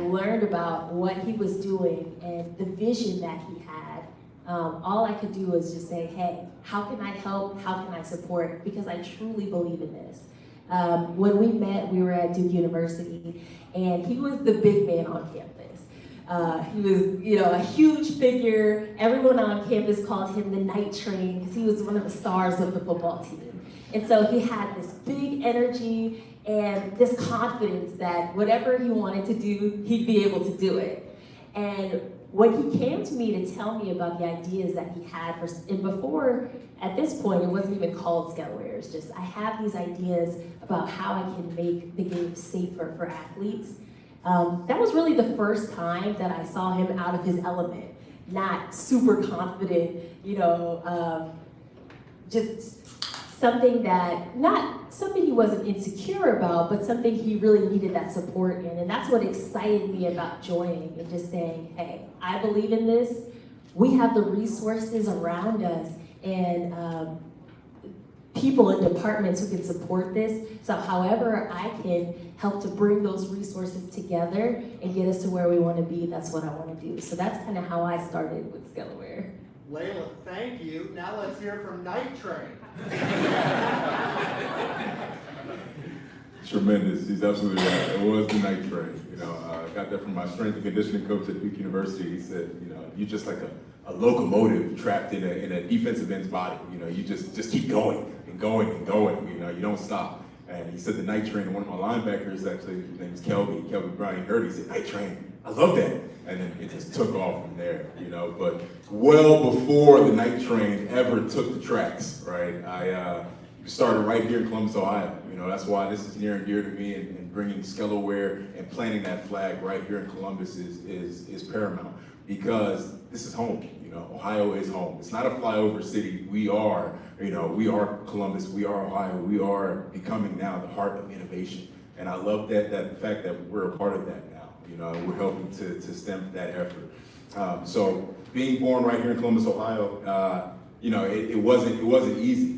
learned about what he was doing and the vision that he had, all I could do was just say, hey, how can I help? How can I support? Because I truly believe in this. When we met, we were at Duke University, and he was the big man on campus. He was, a huge figure. Everyone on campus called him the Night Train because he was one of the stars of the football team. And so he had this big energy and this confidence that whatever he wanted to do, he'd be able to do it. And when he came to me to tell me about the ideas that he had and before, at this point, it wasn't even called Skelo Wear. It's just, I have these ideas about how I can make the game safer for athletes. That was really the first time that I saw him out of his element, not super confident, just something not something he wasn't insecure about, but something he really needed that support in. And that's what excited me about joining and just saying, hey, I believe in this. We have the resources around us and people and departments who can support this. So however I can help to bring those resources together and get us to where we want to be, that's what I want to do. So that's kind of how I started with Skelo Wear. Laila, thank you. Now let's hear from Night Train. Tremendous. He's absolutely right. It was the Night Train. I got that from my strength and conditioning coach at Duke University. He said, you're just like a locomotive trapped in a defensive end's body. You just keep going and going and going. You don't stop. And he said the Night Train. One of my linebackers, actually, his name is Kelby Brown. He heard it. He said, Night Train. I love that. And then it just took off from there, But well before the Night Train ever took the tracks, right? I started right here in Columbus, Ohio. That's why this is near and dear to me, and bringing Skelo Wear and planting that flag right here in Columbus is paramount, because this is home. Ohio is home. It's not a flyover city. We are Columbus. We are Ohio. We are becoming now the heart of innovation. And I love that fact that we're a part of that now. We're helping to stem that effort. So being born right here in Columbus, Ohio, it wasn't easy.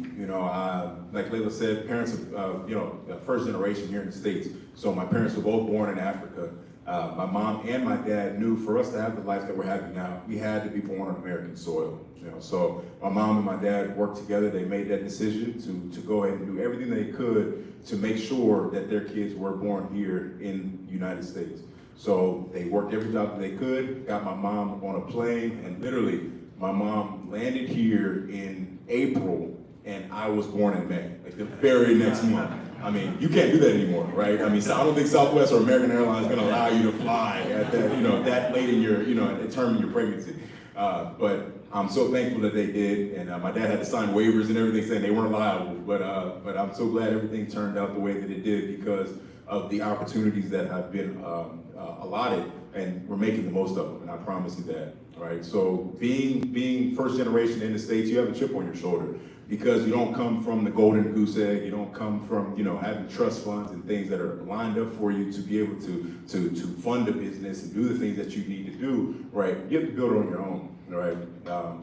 Like Laila said, parents of first generation here in the States. So my parents were both born in Africa. My mom and my dad knew for us to have the life that we're having now, we had to be born on American soil. So my mom and my dad worked together. They made that decision to go ahead and do everything they could to make sure that their kids were born here in the United States. So they worked every job that they could, got my mom on a plane, and literally my mom landed here in April, and I was born in May, like the very next month. I mean, you can't do that anymore, right? I mean, so I don't think Southwest or American Airlines is going to allow you to fly at that, that late in your, term in your pregnancy. But I'm so thankful that they did, and my dad had to sign waivers and everything saying they weren't liable. But I'm so glad everything turned out the way that it did because of the opportunities that have been allotted, and we're making the most of them, and I promise you that, right? So being first generation in the States, you have a chip on your shoulder because you don't come from the golden goose egg, you don't come from, having trust funds and things that are lined up for you to be able to fund a business and do the things that you need to do, right? You have to build it on your own, right?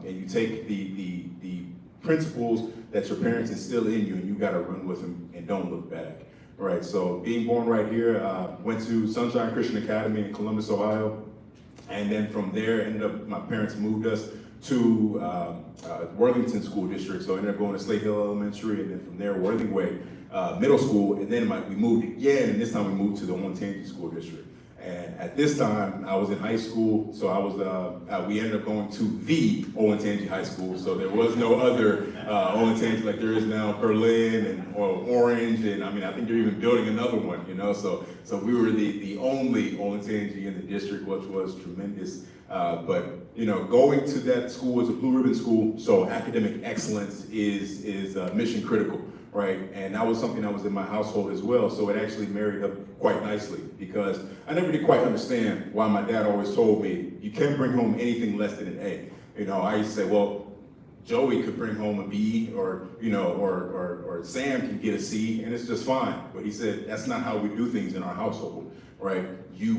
And you take the principles that your parents instill in you and you gotta run with them and don't look back. Right, so being born right here, went to Sunshine Christian Academy in Columbus, Ohio, and then from there, my parents moved us to Worthington School District, so I ended up going to Slate Hill Elementary, and then from there, Worthing Way Middle School, and then we moved again, and this time we moved to the Olentangy School District. And at this time, I was in high school, so I was. We ended up going to the Olentangy High School, so there was no other Olentangy like there is now, Berlin or Orange, and I think they're even building another one, So we were the only Olentangy in the district, which was tremendous. But going to that school is a blue ribbon school, so academic excellence is mission critical. Right, and that was something that was in my household as well, so it actually married up quite nicely because I never did quite understand why my dad always told me, you can't bring home anything less than an A. I used to say, well, Joey could bring home a B or Sam can get a C and it's just fine. But he said, that's not how we do things in our household, right?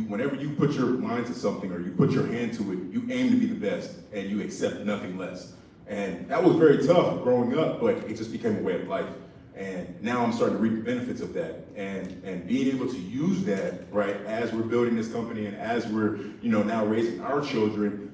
Whenever you put your mind to something or you put your hand to it, you aim to be the best and you accept nothing less. And that was very tough growing up, but it just became a way of life. And now I'm starting to reap the benefits of that, and being able to use that, right, as we're building this company and as we're, now raising our children,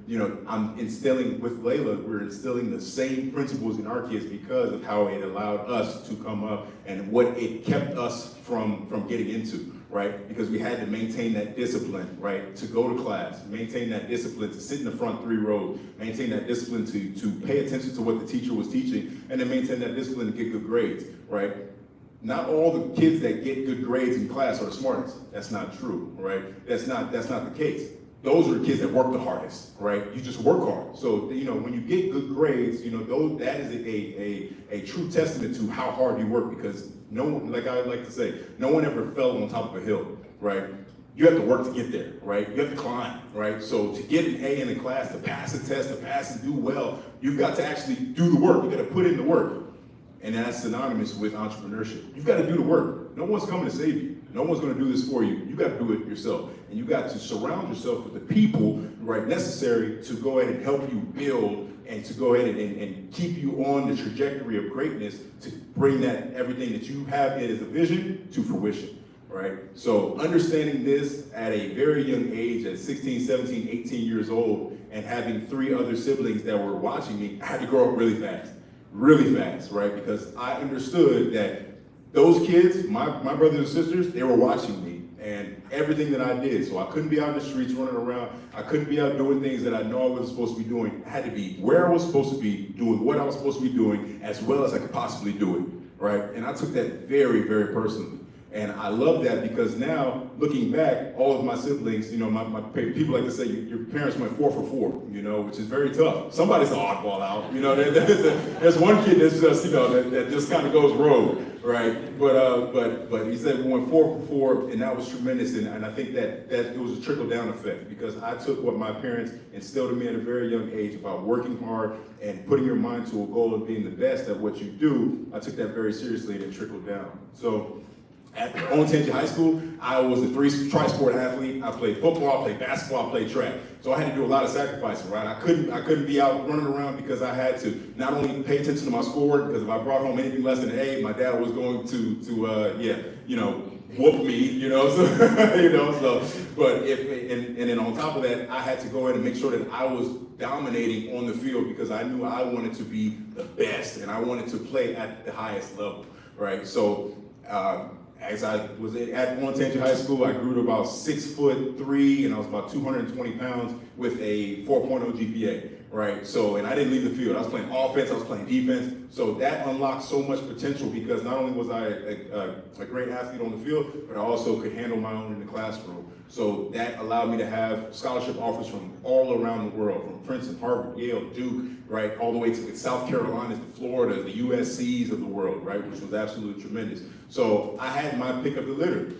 I'm instilling with Laila, we're instilling the same principles in our kids because of how it allowed us to come up and what it kept us from getting into, right? Because we had to maintain that discipline, right, to go to class, maintain that discipline to sit in the front 3 rows, maintain that discipline to pay attention to what the teacher was teaching, and then maintain that discipline to get good grades, right? Not all the kids that get good grades in class are the smartest. That's not true, right? That's not the case. Those are the kids that work the hardest, right? You just work hard. So, when you get good grades, that is a true testament to how hard you work, because no one, like I like to say, no one ever fell on top of a hill, right? You have to work to get there, right? You have to climb, right? So to get an A in the class, to pass a test, to pass and do well, you've got to actually do the work. You got to put in the work. And that's synonymous with entrepreneurship. You've got to do the work. No one's coming to save you. No one's going to do this for you. You got to do it yourself. And you got to surround yourself with the people, right, necessary to go ahead and help you build and to go ahead and keep you on the trajectory of greatness to bring that everything that you have as a vision to fruition, right? So understanding this at a very young age, at 16, 17, 18 years old, and having 3 other siblings that were watching me, I had to grow up really fast, right? Because I understood that those kids, my brothers and sisters, they were watching me and everything that I did. So I couldn't be out in the streets running around. I couldn't be out doing things that I know I wasn't supposed to be doing. I had to be where I was supposed to be, doing what I was supposed to be doing, as well as I could possibly do it, right? And I took that very, very personally. And I love that because now, looking back, all of my siblings, my people like to say, your parents went 4 for 4, which is very tough. Somebody's an oddball out, there's one kid that's just, that just kind of goes rogue, right? But he said we went 4 for 4, and that was tremendous. And I think that it was a trickle-down effect, because I took what my parents instilled in me at a very young age about working hard and putting your mind to a goal and being the best at what you do. I took that very seriously, and it trickled down. So at Olentangy High School, I was a tri-sport athlete. I played football, I played basketball, I played track. So I had to do a lot of sacrificing, right? I couldn't be out running around because I had to not only pay attention to my schoolwork, because if I brought home anything less than an A, my dad was going to whoop me, and then on top of that, I had to go ahead and make sure that I was dominating on the field, because I knew I wanted to be the best and I wanted to play at the highest level, right? So, as I was at Olentangy High School, I grew to about 6'3", and I was about 220 pounds with a 4.0 GPA, right? So, and I didn't leave the field. I was playing offense, I was playing defense. So that unlocked so much potential, because not only was I a great athlete on the field, but I also could handle my own in the classroom. So that allowed me to have scholarship offers from all around the world, from Princeton, Harvard, Yale, Duke, right, all the way to South Carolina, to Florida, the USCs of the world, right, which was absolutely tremendous. So I had my pick of the litter,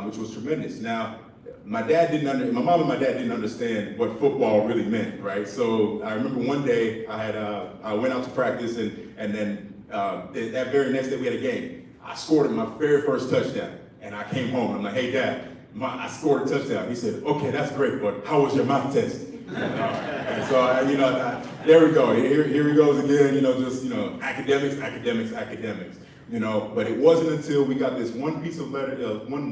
which was tremendous. Now, my mom and my dad didn't understand what football really meant, right? So I remember one day I went out to practice, and then that very next day we had a game. I scored my very first touchdown, and I came home. I'm like, hey, Dad, I scored a touchdown. He said, okay, that's great, but how was your math test? And so, there we go. Here he goes again, academics. But it wasn't until we got this one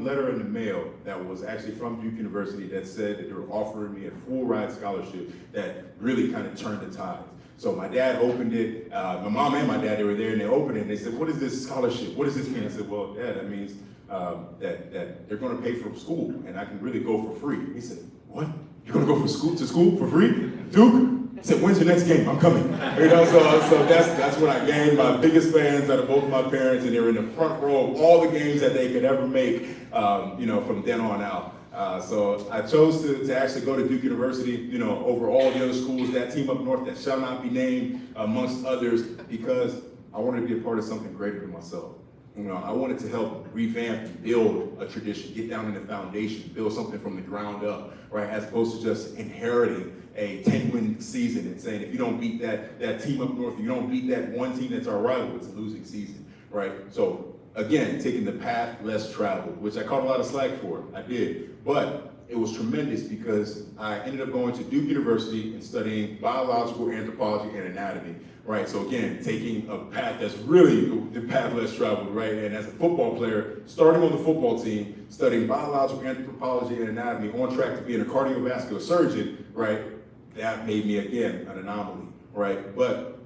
letter in the mail that was actually from Duke University that said that they were offering me a full ride scholarship that really kind of turned the tide. So my dad opened it, my mom and my dad, they were there, and they opened it, and they said, what is this scholarship? What does this mean? I said, well, Dad, that means that they're gonna pay for school, and I can really go for free. He said, what? You're gonna go to school for free? Duke? I said, when's your next game? I'm coming. So that's what I gained. My biggest fans out of both my parents, and they were in the front row of all the games that they could ever make, from then on out. So I chose to actually go to Duke University, over all the other schools, that team up north that shall not be named, amongst others, because I wanted to be a part of something greater than myself. I wanted to help revamp and build a tradition, get down in the foundation, build something from the ground up, right? As opposed to just inheriting a 10-win season and saying, if you don't beat that team up north, if you don't beat that one team that's our rival, it's a losing season, right? So again, taking the path less traveled, which I caught a lot of slack for, I did. But it was tremendous because I ended up going to Duke University and studying biological anthropology and anatomy, right? So again, taking a path that's really the path less traveled, right? And as a football player, starting on the football team, studying biological anthropology and anatomy, on track to being a cardiovascular surgeon, right? That made me, again, an anomaly, right? But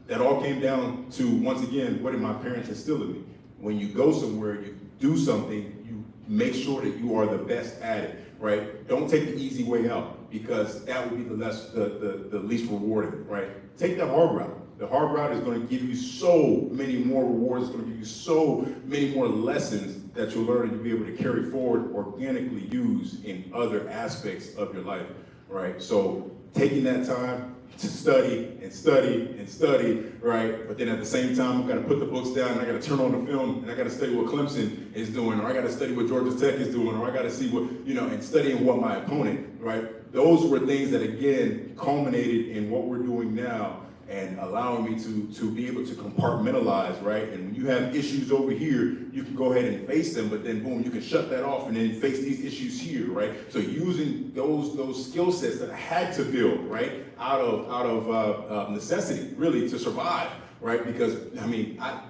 that all came down to, once again, what did my parents instill in me? When you go somewhere, you do something, you make sure that you are the best at it, right? Don't take the easy way out, because that would be the least rewarding, right? Take the hard route. The hard route is going to give you so many more rewards. It's going to give you so many more lessons that you'll learn and you'll be able to carry forward, organically use in other aspects of your life, right? So taking that time to study and study and study, right? But then at the same time, I've got to put the books down and I got to turn on the film and I got to study what Clemson is doing, or I got to study what Georgia Tech is doing, or I got to see what, and studying what my opponent, right? Those were things that, again, culminated in what we're doing now and allowing me to be able to compartmentalize, right? And when you have issues over here, you can go ahead and face them, but then boom, you can shut that off and then face these issues here, right? So using those skill sets that I had to build, right, out of necessity, really, to survive, right? Because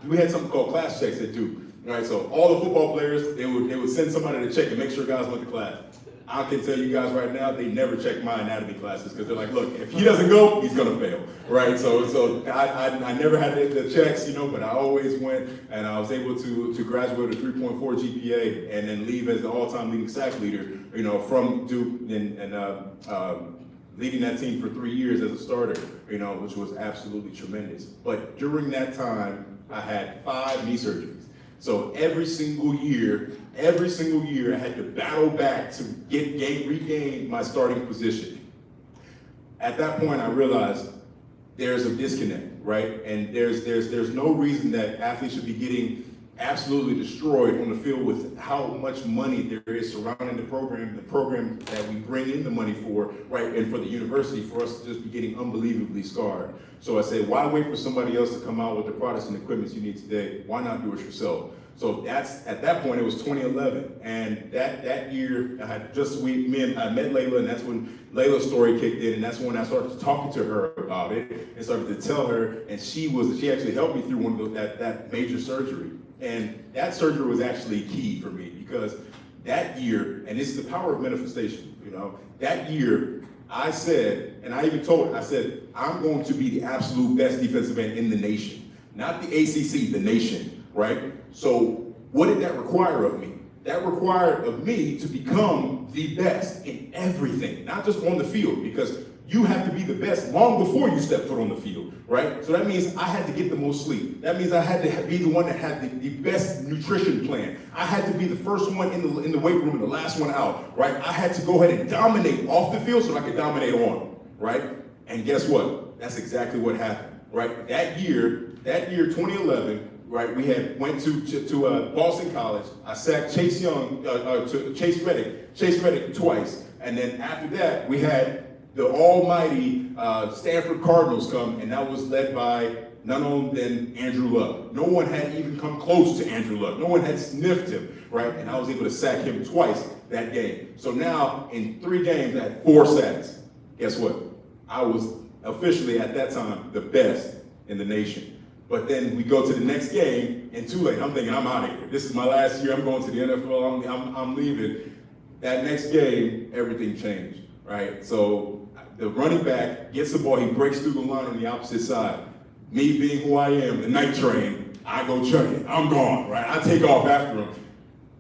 we had something called class checks at Duke, right? So all the football players, they would send somebody to check and make sure guys went to class. I can tell you guys right now, they never check my anatomy classes because they're like, look, if he doesn't go, he's gonna fail, right? So I never had the checks, but I always went, and I was able to graduate with a 3.4 GPA and then leave as the all-time leading sack leader, from Duke and leading that team for 3 years as a starter, which was absolutely tremendous. But during that time, I had 5 knee surgeries. So every single year, I had to battle back to regain my starting position. At that point, I realized there's a disconnect, right? And there's no reason that athletes should be getting absolutely destroyed on the field with how much money there is surrounding the program that we bring in the money for, right? And for the university, for us to just be getting unbelievably scarred. So I said, why wait for somebody else to come out with the products and equipment you need today? Why not do it yourself? So at that point, it was 2011. And that year, I met Laila, and that's when Laila's story kicked in, and that's when I started talking to her about it and started to tell her, and she actually helped me through one of that major surgery. And that surgery was actually key for me because that year, and this is the power of manifestation, that year I said, and I even told her, I said, I'm going to be the absolute best defensive end in the nation. Not the ACC, the nation, right? So what did that require of me? That required of me to become the best in everything, not just on the field, because you have to be the best long before you step foot on the field, right? So that means I had to get the most sleep. That means I had to be the one that had the best nutrition plan. I had to be the first one in the weight room and the last one out, right? I had to go ahead and dominate off the field so I could dominate on, right? And guess what? That's exactly what happened, right? That year, 2011, right? We went to Boston College. I sacked Chase Reddick twice, and then after that, we had the almighty Stanford Cardinals come, and that was led by none other than Andrew Luck. No one had even come close to Andrew Luck. No one had sniffed him, right? And I was able to sack him twice that game. So now, in 3 games, I had 4 sacks. Guess what? I was officially, at that time, the best in the nation. But then we go to the next game in Tulane. I'm thinking, I'm out of here. This is my last year. I'm going to the NFL. I'm leaving. That next game, everything changed, right? So the running back gets the ball. He breaks through the line on the opposite side. Me being who I am, the night train, I go chuck it. I'm gone, right? I take off after him.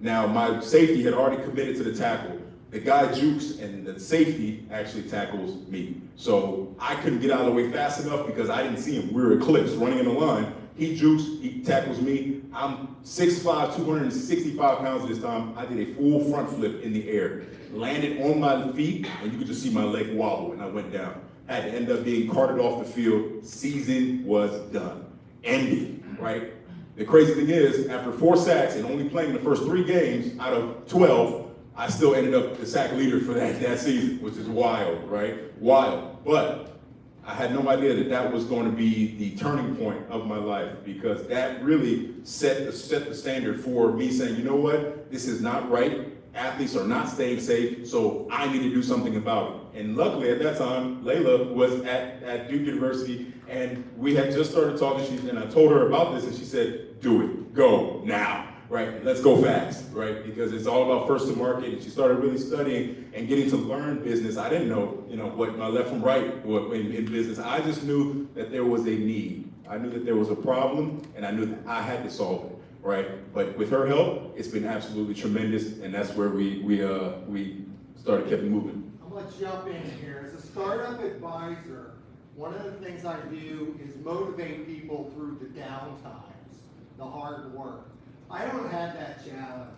Now, my safety had already committed to the tackle. The guy jukes, and the safety actually tackles me. So I couldn't get out of the way fast enough because I didn't see him. We were eclipsed, running in the line. He jukes, he tackles me. I'm 6'5", 265 pounds at this time. I did a full front flip in the air. Landed on my feet, and you could just see my leg wobble, and I went down. Had to end up being carted off the field. Season was done. Ended, right? The crazy thing is, after 4 sacks and only playing the first 3 games out of 12, I still ended up the sack leader for that season, which is wild, right? Wild. But I had no idea that was going to be the turning point of my life, because that really set the standard for me saying, you know what, this is not right. athletes are not staying safe, so I need to do something about it. And luckily at that time, Laila was at Duke University, and we had just started talking, and I told her about this, and she said, do it, go, now, right? Let's go fast, right? Because it's all about first to market, and she started really studying and getting to learn business. I didn't know, what my left from right in business. I just knew that there was a need. I knew that there was a problem, and I knew that I had to solve it. Right, but with her help, it's been absolutely tremendous, and that's where we started kept moving. I'm gonna jump in here. As a startup advisor, one of the things I do is motivate people through the down times, the hard work. I don't have that challenge.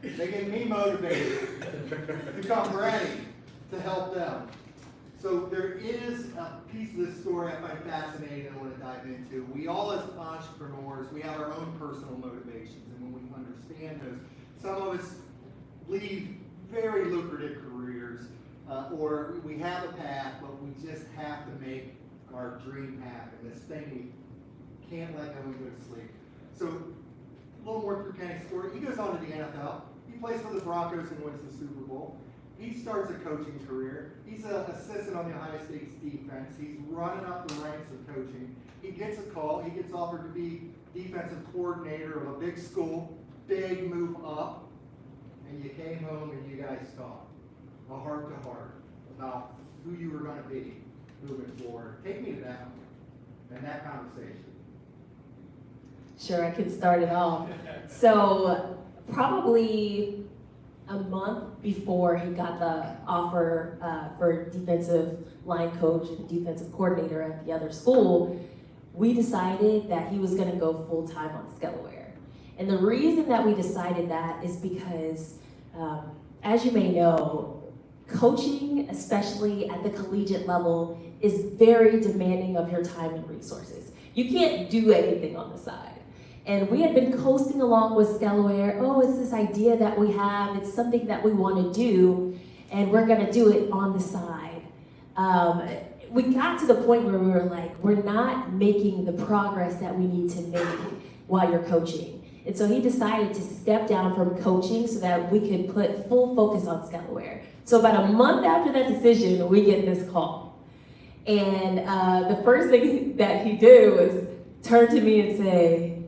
They get me motivated to come ready to help them. So there is a piece of this story I find fascinating and I want to dive into. We all as entrepreneurs, we have our own personal motivations, and when we understand those, some of us lead very lucrative careers, or we have a path, but we just have to make our dream happen. This thing we can't let go when we go to sleep. So a little more through Kenny's story. He goes on to the NFL. He plays for the Broncos and wins the Super Bowl. He starts a coaching career. He's an assistant on the Ohio State's defense. He's running up the ranks of coaching. He gets a call. He gets offered to be defensive coordinator of a big school, big move up. And you came home and you guys talked, a heart to heart, about who you were going to be moving forward. Take me to that one and that conversation. Sure, I can start it off. So probably a month before he got the offer for defensive line coach and defensive coordinator at the other school, we decided that he was going to go full-time on Skelo Wear. And the reason that we decided that is because, as you may know, coaching, especially at the collegiate level, is very demanding of your time and resources. You can't do anything on the side. And we had been coasting along with Skelo Wear. Oh, it's this idea that we have. It's something that we want to do, and we're going to do it on the side. We got to the point where we were like, we're not making the progress that we need to make while you're coaching. And so he decided to step down from coaching so that we could put full focus on Skelo Wear. So about a month after that decision, we get this call. And the first thing that he did was turn to me and say,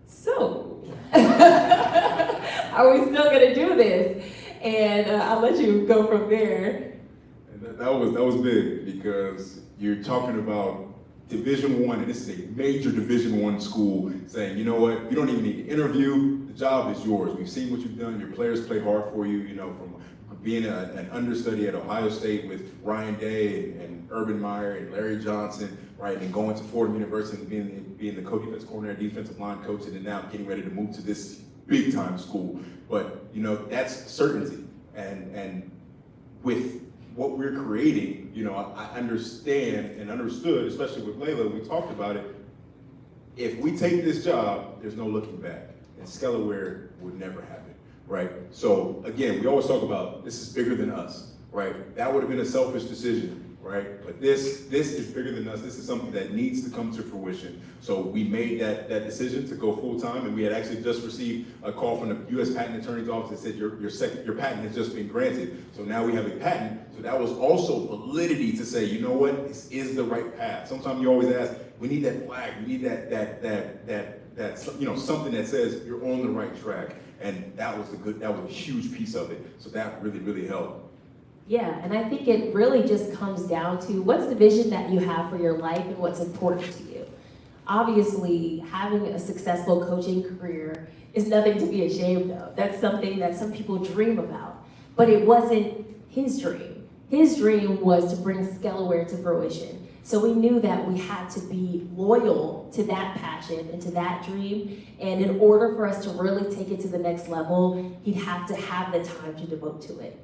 so, are we still gonna do this? And I'll let you go from there. And that was big, because you're talking about Division I, and this is a major Division I school, saying, you know what, you don't even need to interview, the job is yours. We've seen what you've done, your players play hard for you, from being an understudy at Ohio State with Ryan Day and Urban Meyer and Larry Johnson, right, and going to Fordham University and being the co-defense coordinator, defensive line coach, and then now getting ready to move to this big time school. But that's certainty, and with what we're creating, I understand and understood, especially with Laila, we talked about it. If we take this job, there's no looking back, and Skelo Wear would never happen. Right? So again, we always talk about this is bigger than us, right? That would have been a selfish decision, right? But this is bigger than us. This is something that needs to come to fruition. So we made that decision to go full time, and we had actually just received a call from the U.S. Patent Attorney's Office that said your patent has just been granted. So now we have a patent. So that was also validity to say, you know what, this is the right path. Sometimes you always ask, we need that flag, we need that something that says you're on the right track. And that was a huge piece of it. So that really, really helped. Yeah, and I think it really just comes down to what's the vision that you have for your life and what's important to you. Obviously, having a successful coaching career is nothing to be ashamed of. That's something that some people dream about. But it wasn't his dream. His dream was to bring Skelo Wear to fruition. So we knew that we had to be loyal to that passion and to that dream. And in order for us to really take it to the next level, he'd have to have the time to devote to it.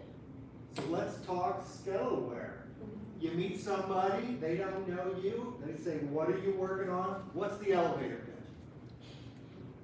So let's talk Skelo Wear. You meet somebody, they don't know you, they say, what are you working on? What's the elevator pitch?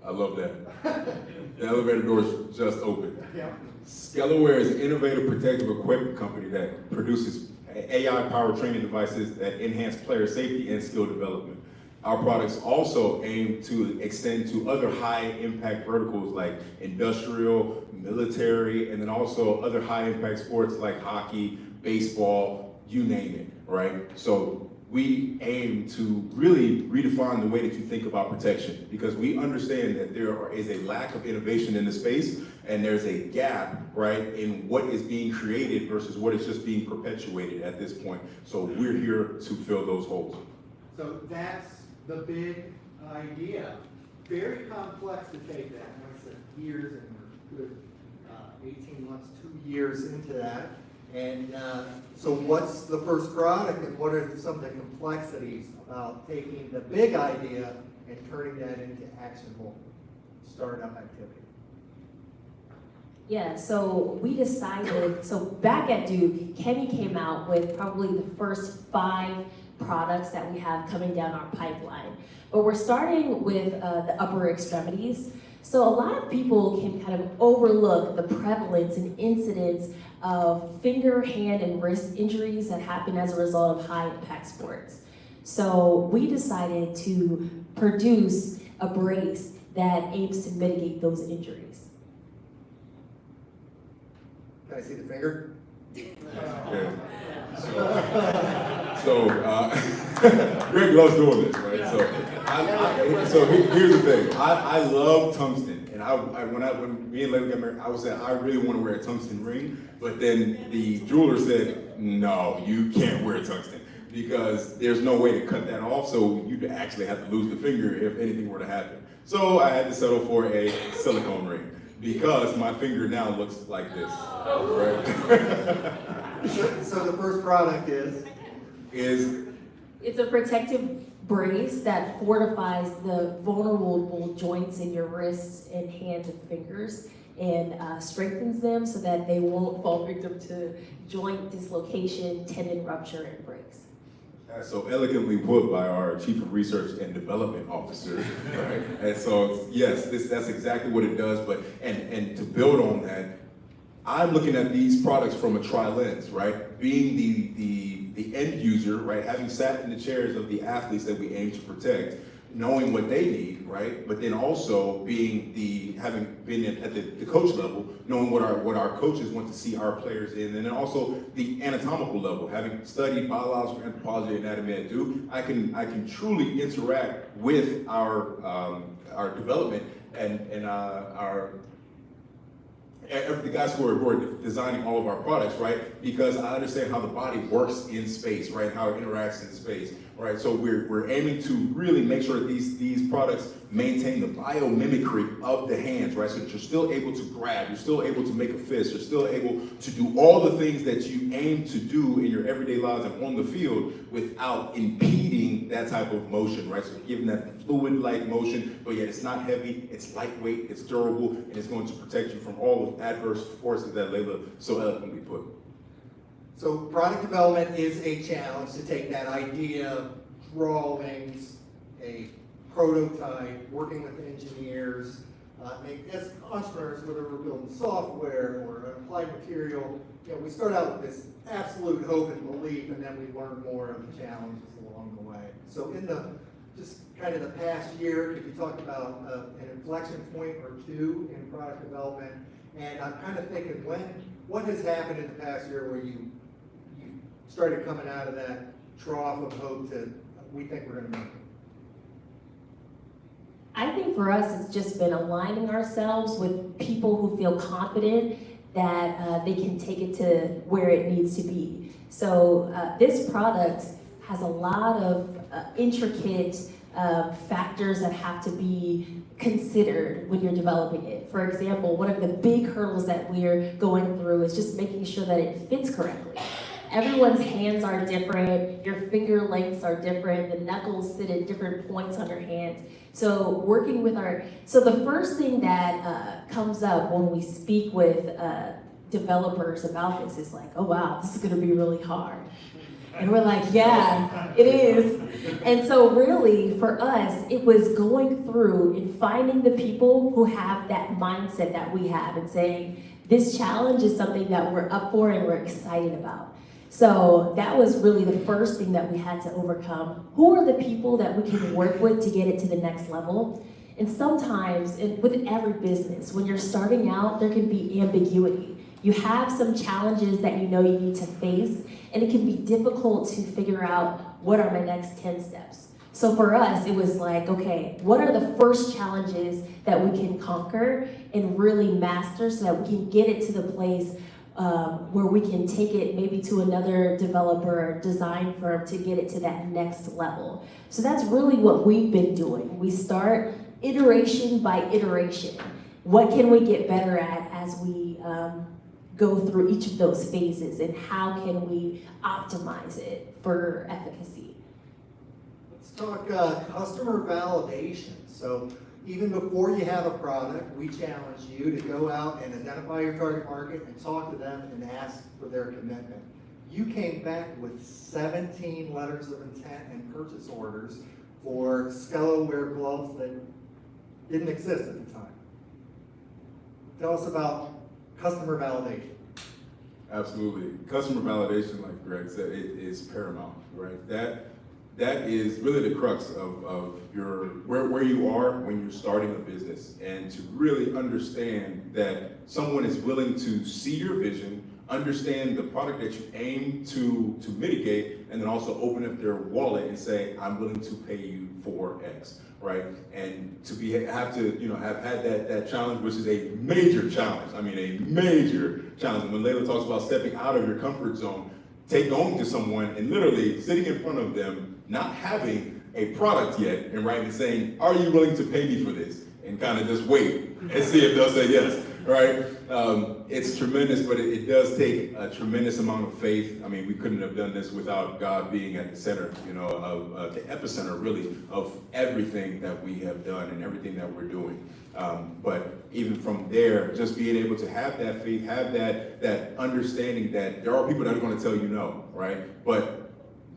I love that. The elevator doors just opened. Yeah. Skelo Wear is an innovative protective equipment company that produces AI-powered training devices that enhance player safety and skill development. Our products also aim to extend to other high impact verticals like industrial, military, and then also other high impact sports like hockey, baseball, you name it, right? So we aim to really redefine the way that you think about protection, because we understand that there is a lack of innovation in the space, and there's a gap, right, in what is being created versus what is just being perpetuated at this point. So we're here to fill those holes. So that's the big idea. Very complex to take that. Like I said, years, and we're good 18 months, 2 years into that. And so what's the first product, and what are some of the complexities about taking the big idea and turning that into actionable startup activity? Yeah, so we decided, so back at Duke, Kenny came out with probably the first 5 products that we have coming down our pipeline. But we're starting with the upper extremities. So a lot of people can kind of overlook the prevalence and incidence of finger, hand, and wrist injuries that happen as a result of high impact sports. So we decided to produce a brace that aims to mitigate those injuries. Can I see the finger? Yeah. So Greg loves doing this, right? So here's the thing. I love tungsten, and when me and Laila got married, I was saying I really want to wear a tungsten ring, but then the jeweler said, no, you can't wear tungsten because there's no way to cut that off. So you'd actually have to lose the finger if anything were to happen. So I had to settle for a silicone ring, because my finger now looks like this, right? So the first product is? It's a protective brace that fortifies the vulnerable joints in your wrists and hands and fingers, and strengthens them so that they won't fall victim to joint dislocation, tendon rupture, and breaks. So elegantly put by our Chief of Research and Development Officer, right? And so, yes, that's exactly what it does, but, and to build on that, I'm looking at these products from a tri-lens, right? Being the end user, right? Having sat in the chairs of the athletes that we aim to protect, knowing what they need, right? But then also having been at the coach level, knowing what our coaches want to see our players in, and then also the anatomical level, having studied biological anthropology and anatomy at Duke, I can truly interact with our development and the guys who are designing all of our products, right? Because I understand how the body works in space, right? How it interacts in space, right? So we're aiming to really make sure that these products maintain the biomimicry of the hands, right? So that you're still able to grab, you're still able to make a fist, you're still able to do all the things that you aim to do in your everyday lives and on the field without impeding that type of motion, right? So giving that fluid-like motion, but yet it's not heavy, it's lightweight, it's durable, and it's going to protect you from all of adverse forces that Laila so eloquently put. So product development is a challenge to take that idea, drawings, a prototype, working with engineers, as entrepreneurs, whether we're building software or an applied material, we start out with this absolute hope and belief, and then we learn more of the challenges along the way. So in just kind of the past year, could you talk about an inflection point or two in product development? And I'm kind of thinking, what has happened in the past year where you started coming out of that trough of hope to, we think we're going to make it? I think for us, it's just been aligning ourselves with people who feel confident that they can take it to where it needs to be. So this product has a lot of intricate factors that have to be considered when you're developing it. For example, one of the big hurdles that we're going through is just making sure that it fits correctly. Everyone's hands are different, your finger lengths are different, the knuckles sit at different points on your hands. So working with so the first thing that comes up when we speak with developers about this is like, oh wow, this is gonna be really hard. And we're like, yeah, it is. And so really, for us, it was going through and finding the people who have that mindset that we have and saying, this challenge is something that we're up for and we're excited about. So that was really the first thing that we had to overcome. Who are the people that we can work with to get it to the next level? And sometimes, with every business, when you're starting out, there can be ambiguity. You have some challenges that you know you need to face, and it can be difficult to figure out what are my next 10 steps. So for us, it was like, okay, what are the first challenges that we can conquer and really master so that we can get it to the place where we can take it maybe to another developer or design firm to get it to that next level. So that's really what we've been doing. We start iteration by iteration. What can we get better at as we go through each of those phases, and how can we optimize it for efficacy? Let's talk customer validation. So even before you have a product, we challenge you to go out and identify your target market and talk to them and ask for their commitment. You came back with 17 letters of intent and purchase orders for Skelo Wear gloves that didn't exist at the time. Tell us about customer validation. Absolutely. Customer validation, like Greg said, it is paramount, right? That is really the crux of your where you are when you're starting a business, and to really understand that someone is willing to see your vision, understand the product that you aim to mitigate, and then also open up their wallet and say, I'm willing to pay you for X, right? And to have had that challenge, which is a major challenge. I mean, a major challenge. And when Laila talks about stepping out of your comfort zone, going to someone and literally sitting in front of them, not having a product yet, and and saying, are you willing to pay me for this? And kind of just wait and see if they'll say yes, right? It's tremendous, but it does take a tremendous amount of faith. I mean, we couldn't have done this without God being at the center, of the epicenter, really, of everything that we have done and everything that we're doing. But even from there, just being able to have that faith, have that understanding that there are people that are going to tell you no, right? But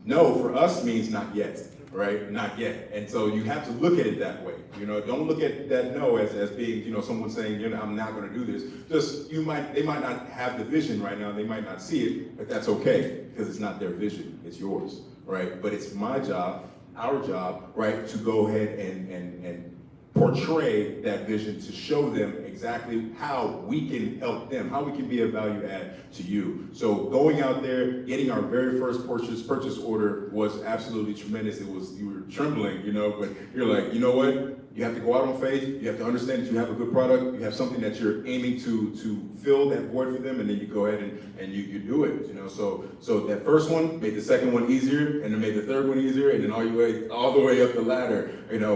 no for us means not yet, right? Not yet. And so you have to look at it that way. Don't look at that no as being, someone saying, I'm not going to do this. Just they might not have the vision right now. They might not see it, but that's okay, because it's not their vision. It's yours, right? But it's my job, our job, right, to go ahead and portray that vision, to show them exactly how we can help them, how we can be a value add to you. So going out there, getting our very first purchase order was absolutely tremendous. You were trembling, but you're like, you know what? You have to go out on faith. You have to understand that you have a good product. You have something that you're aiming to fill that void for them, and then you go ahead and you do it. So that first one made the second one easier, and then made the third one easier, and then all the way up the ladder.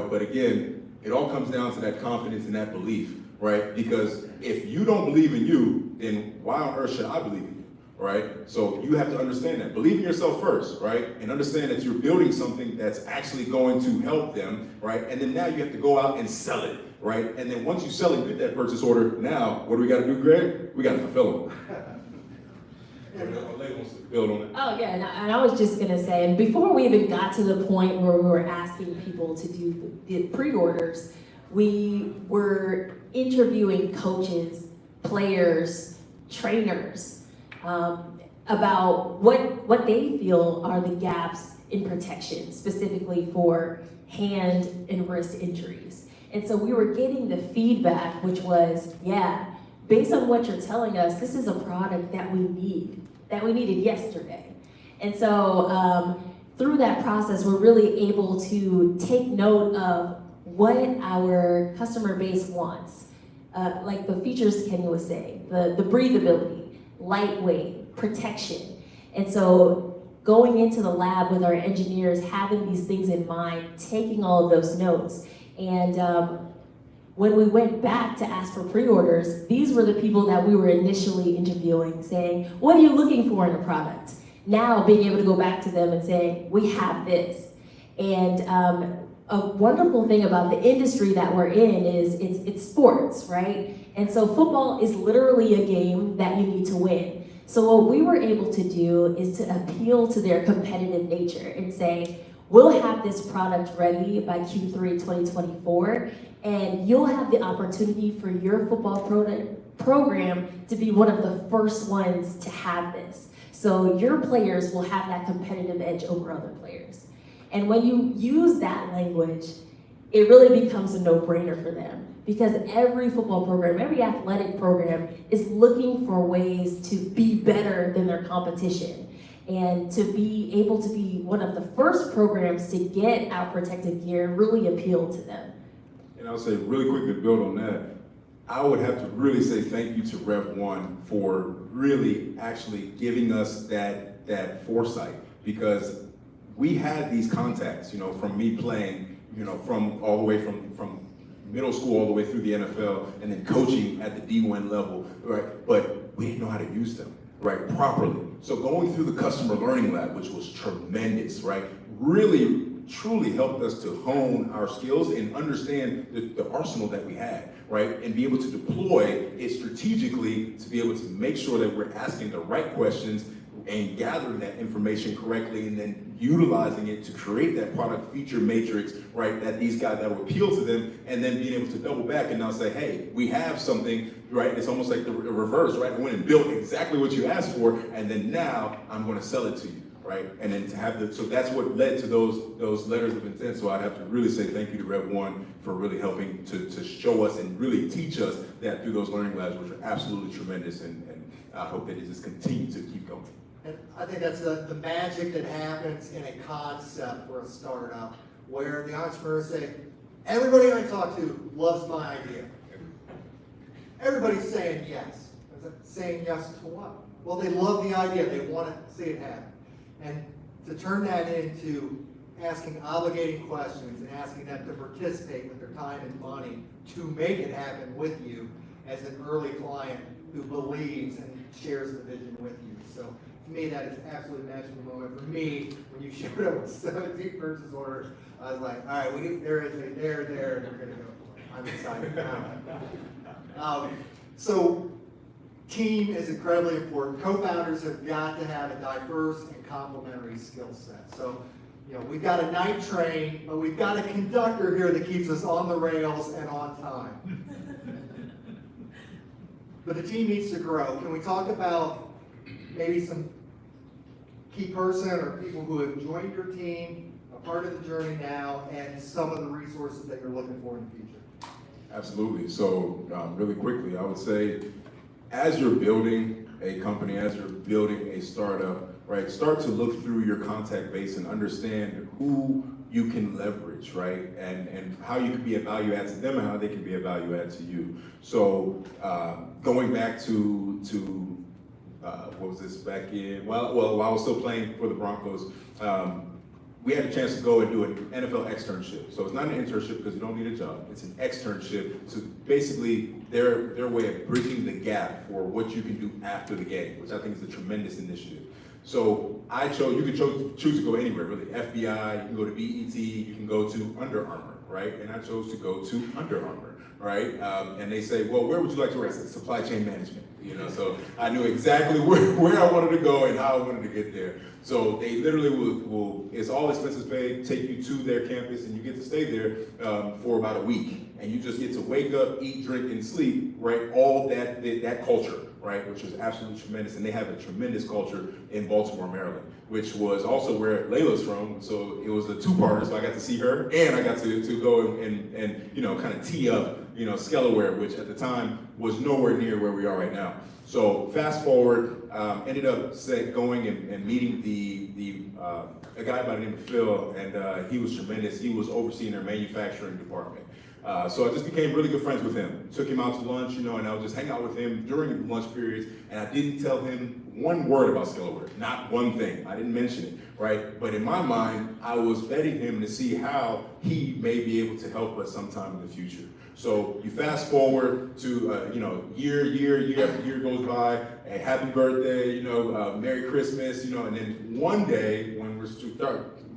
But again, it all comes down to that confidence and that belief, right? Because if you don't believe in you, then why on earth should I believe in you, right? So you have to understand that. Believe in yourself first, right? And understand that you're building something that's actually going to help them, right? And then now you have to go out and sell it, right? And then once you sell and get that purchase order, now what do we got to do, Greg? We got to fulfill them. Build on it. Oh yeah, and I was just gonna say, and before we even got to the point where we were asking people to do the pre-orders, we were interviewing coaches, players, trainers, about what they feel are the gaps in protection, specifically for hand and wrist injuries. And so we were getting the feedback, which was, yeah, based on what you're telling us, this is a product that we needed yesterday. And so through that process, we're really able to take note of what our customer base wants. Like the features Kenny was saying, the breathability, lightweight, protection. And so going into the lab with our engineers, having these things in mind, taking all of those notes. And when we went back to ask for pre-orders, these were the people that we were initially interviewing, saying, what are you looking for in a product? Now being able to go back to them and saying, we have this. And a wonderful thing about the industry that we're in is it's sports, right? And so football is literally a game that you need to win. So what we were able to do is to appeal to their competitive nature and say, we'll have this product ready by Q3 2024, and you'll have the opportunity for your football program to be one of the first ones to have this. So your players will have that competitive edge over other players. And when you use that language, it really becomes a no-brainer for them, because every football program, every athletic program is looking for ways to be better than their competition, and to be able to be one of the first programs to get our protective gear really appealed to them. And I'll say really quick to build on that, I would have to really say thank you to Rev 1 for really actually giving us that foresight, because we had these contacts, from me playing, from all the way from middle school all the way through the NFL, and then coaching at the D1 level, right? But we didn't know how to use them, right, properly. So going through the customer learning lab, which was tremendous, right, really truly helped us to hone our skills and understand the arsenal that we had, right, and be able to deploy it strategically to be able to make sure that we're asking the right questions and gathering that information correctly, and then utilizing it to create that product feature matrix, right, that these guys that would appeal to them, and then being able to double back and now say, hey, we have something, right? It's almost like the reverse, right? I went and built exactly what you asked for, and then now I'm going to sell it to you, right? And then to have so that's what led to those letters of intent. So I'd have to really say thank you to Rev 1 for really helping to show us and really teach us that through those learning labs, which are absolutely tremendous, and I hope that it just continues to keep going. And I think that's the magic that happens in a concept for a startup, where the entrepreneurs say, everybody I talk to loves my idea. Everybody's saying yes. Saying yes to what? Well, they love the idea. They want to see it happen. And to turn that into asking obligating questions and asking them to participate with their time and money to make it happen with you as an early client who believes and shares the vision with you. So to me, that is absolutely a magical moment. For me, when you showed up with 17 purchase orders, I was like, all right, there is a there, and we're going to go for it. I'm excited now. So team is incredibly important. Co-founders have got to have a diverse and complementary skill set. So, we've got a night train, but we've got a conductor here that keeps us on the rails and on time. But the team needs to grow. Can we talk about maybe some key person or people who have joined your team, a part of the journey now, and some of the resources that you're looking for in the future? Absolutely. So really quickly, I would say, as you're building a company, as you're building a startup, right, start to look through your contact base and understand who you can leverage, right, and how you can be a value add to them and how they can be a value add to you. So going back to what was this back in, while I was still playing for the Broncos, we had a chance to go and do an NFL externship. So it's not an internship because you don't need a job. It's an externship. So basically, their way of bridging the gap for what you can do after the game, which I think is a tremendous initiative. So you could choose to go anywhere, really. FBI, you can go to BET, you can go to Under Armour, right? And I chose to go to Under Armour, right? And they say, well, where would you like to work? I said, supply chain management. So I knew exactly where I wanted to go and how I wanted to get there. So they literally will it's all expenses paid, take you to their campus, and you get to stay there for about a week. And you just get to wake up, eat, drink, and sleep, right? All that culture, right? Which was absolutely tremendous. And they have a tremendous culture in Baltimore, Maryland, which was also where Laila's from. So it was a two-parter. So I got to see her, and I got to go and kind of tee up, Skelo Wear, which at the time was nowhere near where we are right now. So fast forward, ended up going and meeting a guy by the name of Phil, and he was tremendous. He was overseeing their manufacturing department. So I just became really good friends with him. Took him out to lunch, and I would just hang out with him during the lunch periods, and I didn't tell him one word about Skelo Wear, not one thing. I didn't mention it, right? But in my mind, I was vetting him to see how he may be able to help us sometime in the future. So you fast forward to, year after year goes by, and happy birthday, Merry Christmas, and then one day when we're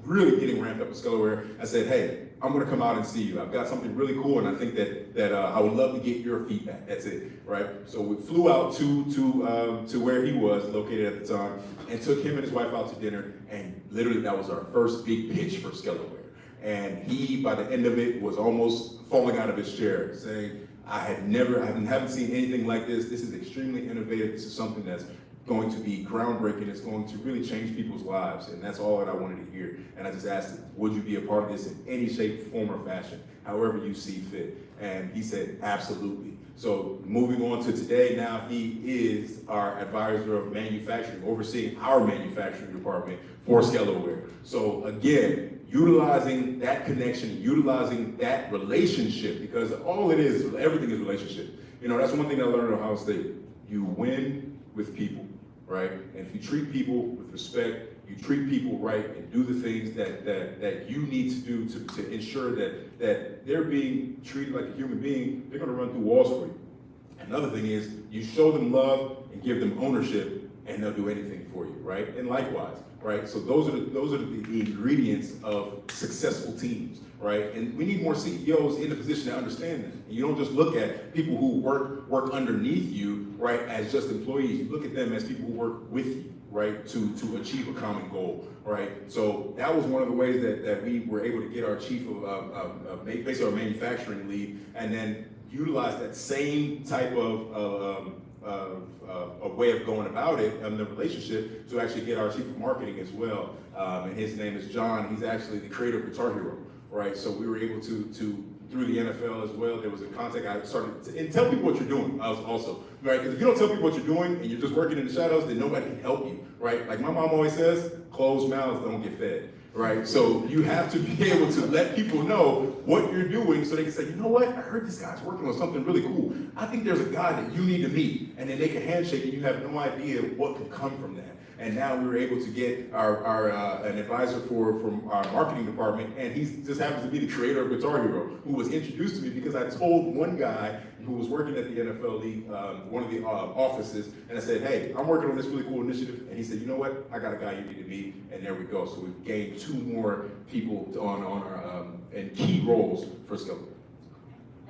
really getting ramped up with Skelo Wear, I said, hey, I'm gonna come out and see you. I've got something really cool, and I think that I would love to get your feedback. That's it, right? So we flew out to where he was located at the time, and took him and his wife out to dinner, and literally that was our first big pitch for Skelo Wear. And he, by the end of it, was almost falling out of his chair, saying, I haven't seen anything like this. This is extremely innovative. This is something that's going to be groundbreaking. It's going to really change people's lives, and that's all that I wanted to hear. And I just asked him, would you be a part of this in any shape, form, or fashion, however you see fit? And he said, absolutely. So moving on to today, now he is our advisor of manufacturing, overseeing our manufacturing department for Skelo Wear. So again, utilizing that connection, utilizing that relationship, because all it is, everything is relationship. You know, that's one thing I learned at Ohio State. You win with people, right? And if you treat people with respect, you treat people right and do the things that you need to do to ensure that they're being treated like a human being, they're gonna run through walls for you. Another thing is you show them love and give them ownership, and they'll do anything for you, right? And likewise, right? So those are the ingredients of successful teams, right? And we need more CEOs in the position to understand this. And you don't just look at people who work underneath you, right, as just employees. You look at them as people who work with you, right, to achieve a common goal, right? So that was one of the ways that we were able to get our chief of basically our manufacturing lead, and then utilize that same type of a way of going about it, the relationship, to actually get our chief of marketing as well. And his name is John. He's actually the creator of Guitar Hero, right? So we were able to through the NFL as well, there was a contact. I started to, and tell people what you're doing also, right? Because if you don't tell people what you're doing and you're just working in the shadows, then nobody can help you, right? Like my mom always says, closed mouths don't get fed. Right, so you have to be able to let people know what you're doing so they can say, you know what, I heard this guy's working on something really cool. I think there's a guy that you need to meet, and then make a handshake and you have no idea what could come from that. And now we were able to get an advisor from our marketing department, and he just happens to be the creator of Guitar Hero, who was introduced to me because I told one guy who was working at the NFL league, one of the offices, and I said, hey, I'm working on this really cool initiative. And he said, you know what, I got a guy you need to meet, and there we go. So we've gained 2 more people on our in key roles for Skelo.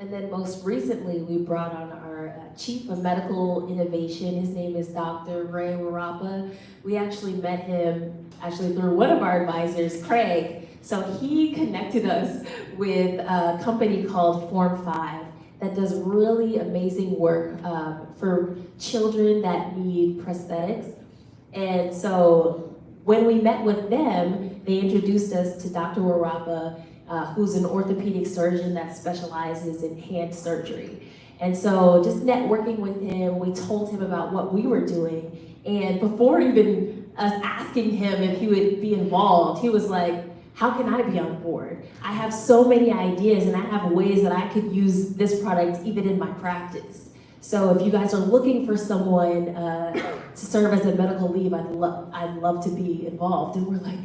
And then most recently, we brought on our Chief of Medical Innovation. His name is Dr. Ray Warapa. We actually met him through one of our advisors, Craig. So he connected us with a company called Form 5 that does really amazing work for children that need prosthetics. And so when we met with them, they introduced us to Dr. Warapa, who's an orthopedic surgeon that specializes in hand surgery. And so just networking with him, we told him about what we were doing. And before even us asking him if he would be involved, he was like, how can I be on board? I have so many ideas and I have ways that I could use this product even in my practice. So if you guys are looking for someone to serve as a medical lead, I'd love to be involved. And we're like,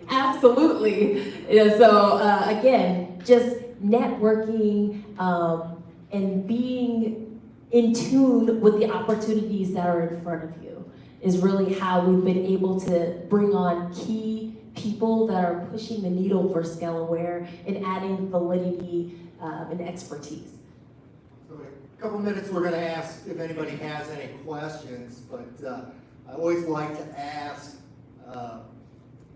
absolutely. Yeah, so again, just networking and being in tune with the opportunities that are in front of you is really how we've been able to bring on key people that are pushing the needle for Skelo Wear and adding validity and expertise. So in a couple minutes, we're going to ask if anybody has any questions, but I always like to ask,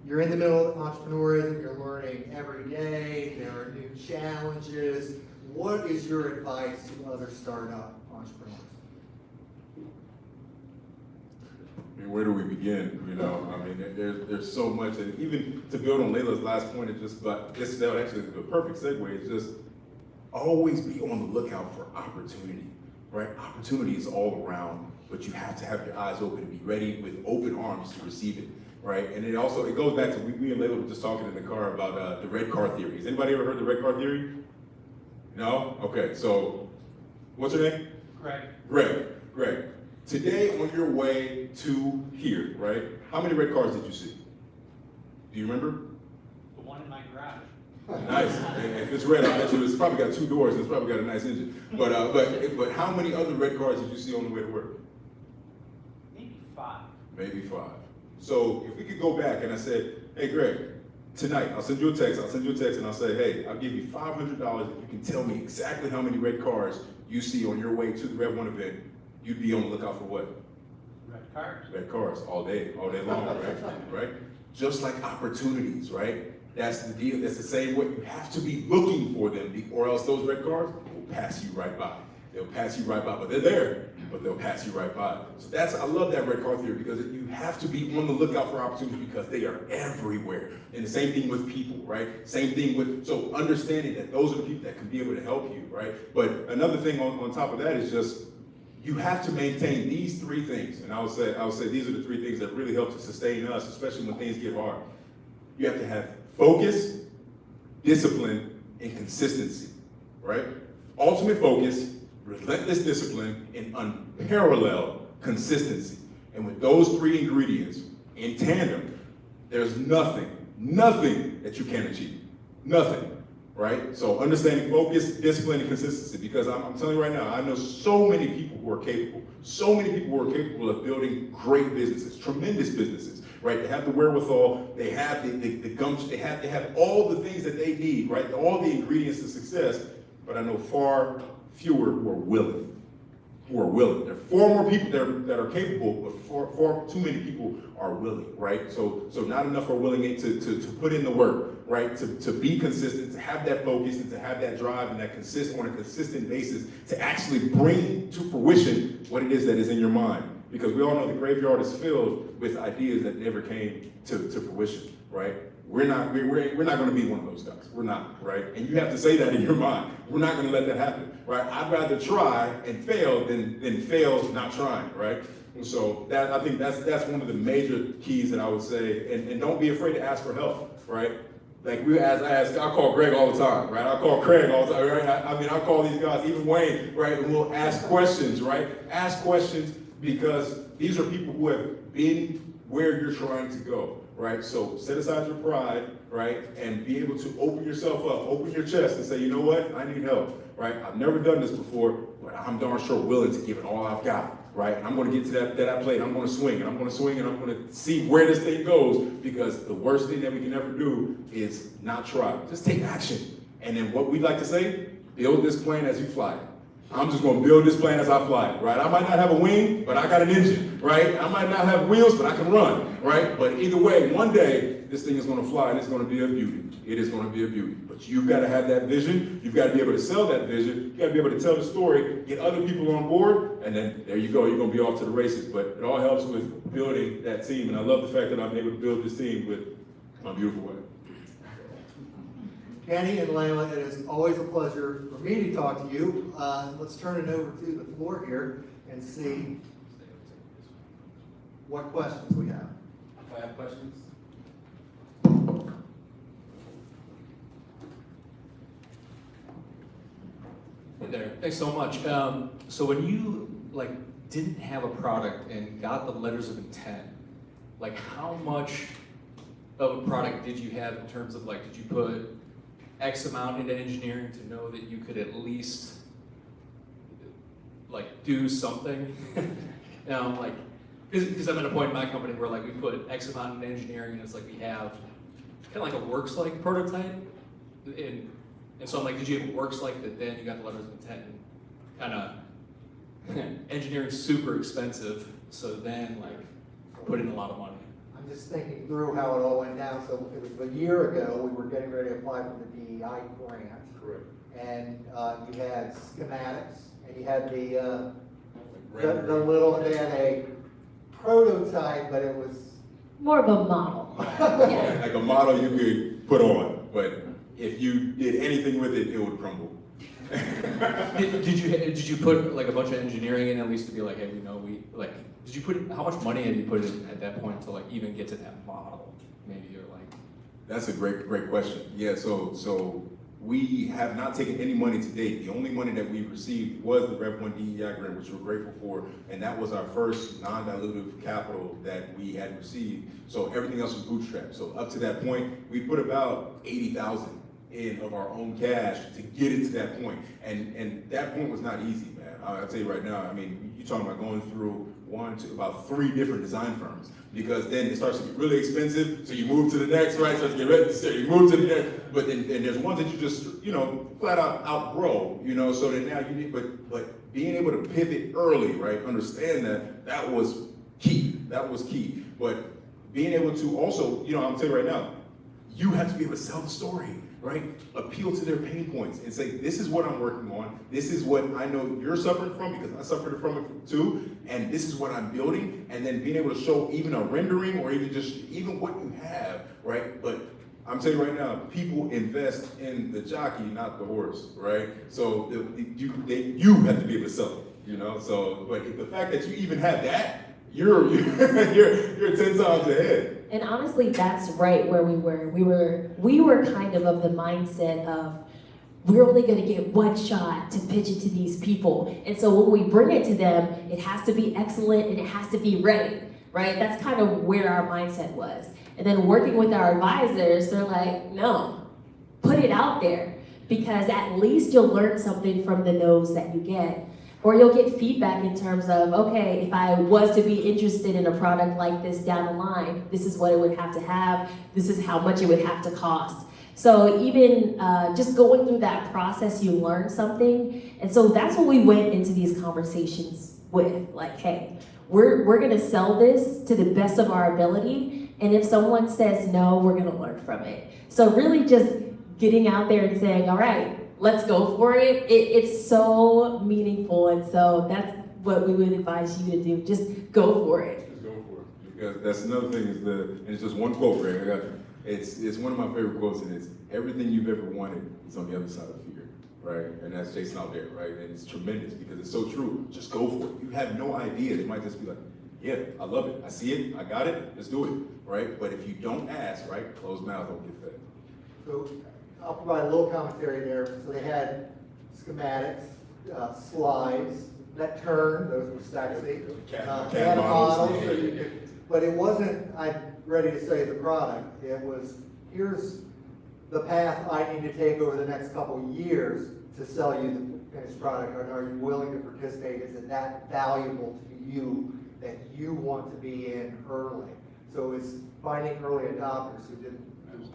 you're in the middle of entrepreneurism, you're learning every day, there are new challenges. What is your advice to other startup entrepreneurs? I mean, where do we begin? You know, I mean, there's so much, and even to build on Laila's last point, it's just, but this is actually the perfect segue. It's just always be on the lookout for opportunity, right? Opportunity is all around, but you have to have your eyes open and be ready with open arms to receive it, right? And it goes back to, we and Laila were just talking in the car about the red car theory. Has anybody ever heard the red car theory? No? Okay, so what's your name? Greg. Today on your way to here, right? How many red cars did you see? Do you remember? The one in my garage. Nice. If it's red, I bet you it's probably got 2 doors and it's probably got a nice engine. But how many other red cars did you see on the way to work? Maybe 5. Maybe 5. So if we could go back and I said, hey Greg, tonight I'll send you a text and I'll say, hey, I'll give you $500 if you can tell me exactly how many red cars you see on your way to the Rev 1 event. You'd be on the lookout for what? Red cars. Red cars all day long, right? Just like opportunities, right? That's the deal. That's the same way. You have to be looking for them, or else those red cars will pass you right by. They'll pass you right by, but they're there. but they'll pass you right by. So I love that red car theory, because you have to be on the lookout for opportunities, because they are everywhere. And the same thing with people, right? Same thing with, so understanding that those are the people that can be able to help you, right? But another thing on top of that is just, you have to maintain these three things. And I would say these are the three things that really help to sustain us, especially when things get hard. You have to have focus, discipline, and consistency, right? Ultimate focus, relentless discipline, and unparalleled consistency. And with those three ingredients in tandem, there's nothing that you can't achieve. Nothing, right? So understanding focus, discipline, and consistency, because I'm telling you right now, I know so many people who are capable of building great businesses, tremendous businesses, right? They have the wherewithal, they have the gumption, they have all the things that they need, right? All the ingredients to success, but I know far fewer who are willing. There are far more people that are capable, but far too many people are willing, right? So not enough are willing to put in the work, right? To be consistent, to have that focus, and to have that drive and that on a consistent basis to actually bring to fruition what it is that is in your mind. Because we all know the graveyard is filled with ideas that never came to fruition, right? We're not going to be one of those guys. We're not, right? And you have to say that in your mind. We're not going to let that happen, right? I'd rather try and fail than fail not trying, right? And so I think that's one of the major keys that I would say. And don't be afraid to ask for help, right? Like I call Greg all the time, right? I call Craig all the time, right? I call these guys, even Wayne, right? And we'll ask questions, right? Ask questions, because these are people who have been where you're trying to go. Right, so set aside your pride, right, and be able to open yourself up, open your chest, and say, you know what, I need help, right? I've never done this before, but I'm darn sure willing to give it all I've got, right? And I'm going to get to that plate, I'm going to swing, and I'm going to swing, and I'm going to see where this thing goes, because the worst thing that we can ever do is not try. Just take action, and then what we like to say, build this plane as you fly it. I'm just going to build this plane as I fly it, right? I might not have a wing, but I got an engine, right? I might not have wheels, but I can run, right? But either way, one day, this thing is going to fly, and it's going to be a beauty. It is going to be a beauty. But you've got to have that vision. You've got to be able to sell that vision. You've got to be able to tell the story, get other people on board, and then there you go. You're going to be off to the races. But it all helps with building that team, and I love the fact that I'm able to build this team with my beautiful wife. Kenny and Laila, it is always a pleasure for me to talk to you. Let's turn it over to the floor here and see what questions we have. If I have questions? Hey there, thanks so much. So when you didn't have a product and got the letters of intent, how much of a product did you have in terms of did you put X amount into engineering to know that you could at least do something? Because I'm at a point in my company where we put X amount in engineering, and it's we have kind of a works-like prototype, and so I'm did you have works-like that then you got the letters of intent, and kind of engineering's super expensive, so then put in a lot of money. I'm just thinking through how it all went down. So it was a year ago, we were getting ready to apply for the DEI grant. Correct. And you had schematics, and you had the little, they had a prototype, but it was More of a model. Yeah. Like a model you could put on, but if you did anything with it, it would crumble. Did you put a bunch of engineering in at least to be hey, we know did you put how much money had you put in at that point to even get to that model? Maybe you're That's a great question. Yeah, so we have not taken any money to date. The only money that we received was the Rev 1 DEI grant, which we're grateful for, and that was our first non-dilutive capital that we had received. So everything else was bootstrapped. So up to that point, we put about $80,000 in of our own cash to get it to that point. And that point was not easy, man. I'll tell you right now, you're talking about going through about 3 different design firms, because then it starts to get really expensive, so you move to the next, right? So you get ready, so you move to the next, but then there's ones that you just, flat out outgrow, so that now you need, but being able to pivot early, right? Understand that was key, But being able to also, I'm telling you right now, you have to be able to sell the story, right? Appeal to their pain points and say, this is what I'm working on. This is what I know you're suffering from because I suffered from it too. And this is what I'm building. And then being able to show even a rendering or even what you have, right? But I'm telling you right now, people invest in the jockey, not the horse, right? So you have to be able to sell it, you know? So, but the fact that you even have that, you're 10 times ahead. And honestly, that's right where we were. We were kind of the mindset of, we're only gonna get one shot to pitch it to these people. And so when we bring it to them, it has to be excellent and it has to be ready, right? That's kind of where our mindset was. And then working with our advisors, they're like, no, put it out there because at least you'll learn something from the no's that you get. Or you'll get feedback in terms of, okay, if I was to be interested in a product like this down the line, this is what it would have to have, this is how much it would have to cost. So even just going through that process, you learn something. And so that's what we went into these conversations with, like, hey, we're gonna sell this to the best of our ability. And if someone says no, we're gonna learn from it. So really just getting out there and saying, all right, let's go for it. It's so meaningful, and so that's what we would advise you to do. Just go for it. Just go for it. Because that's another thing is and it's just one quote, right? I got you. It's one of my favorite quotes, and it's everything you've ever wanted is on the other side of fear, right? And that's Jason out there, right? And it's tremendous because it's so true. Just go for it. You have no idea. It might just be like, yeah, I love it. I see it. I got it. Let's do it, right? But if you don't ask, right, closed mouth don't get fed. So I'll provide a little commentary there. So they had schematics, slides, that turn, those were sexy. CAD models. So you could, but it wasn't, I'm ready to say the product. It was, here's the path I need to take over the next couple of years to sell you the finished product. Are you willing to participate? Is it that valuable to you that you want to be in early? So it's finding early adopters who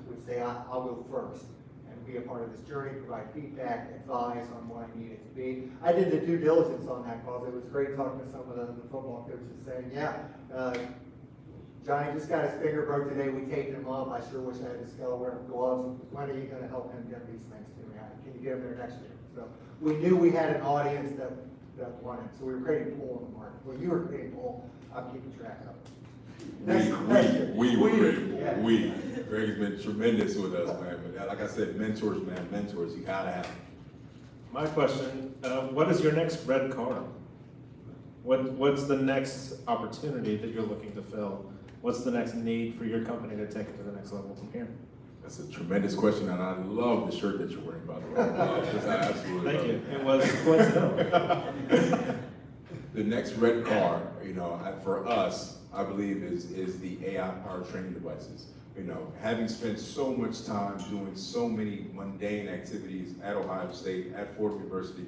would say, I'll go first and be a part of this journey, provide feedback, advise on what I need it to be. I did the due diligence on that because it was great talking to some of the football coaches saying, yeah, Johnny just got his finger broke today, we taped him up, I sure wish I had the Skelo Wear gloves. When are you gonna help him get these things to me? Can you get him there next year? So we knew we had an audience that wanted, so we were creating pull in the market. Well, you were creating pull, I'm keeping track of it. We were great. Yeah. Greg's been tremendous with us, man. But like I said, mentors, you gotta have them. My question, what is your next red car? What's the next opportunity that you're looking to fill? What's the next need for your company to take it to the next level from here? That's a tremendous question, and I love the shirt that you're wearing, by the way. I absolutely Thank love you. It was coincidental. The next red car, for us, I believe is the AI-powered training devices. Having spent so much time doing so many mundane activities at Ohio State, at Fordham University,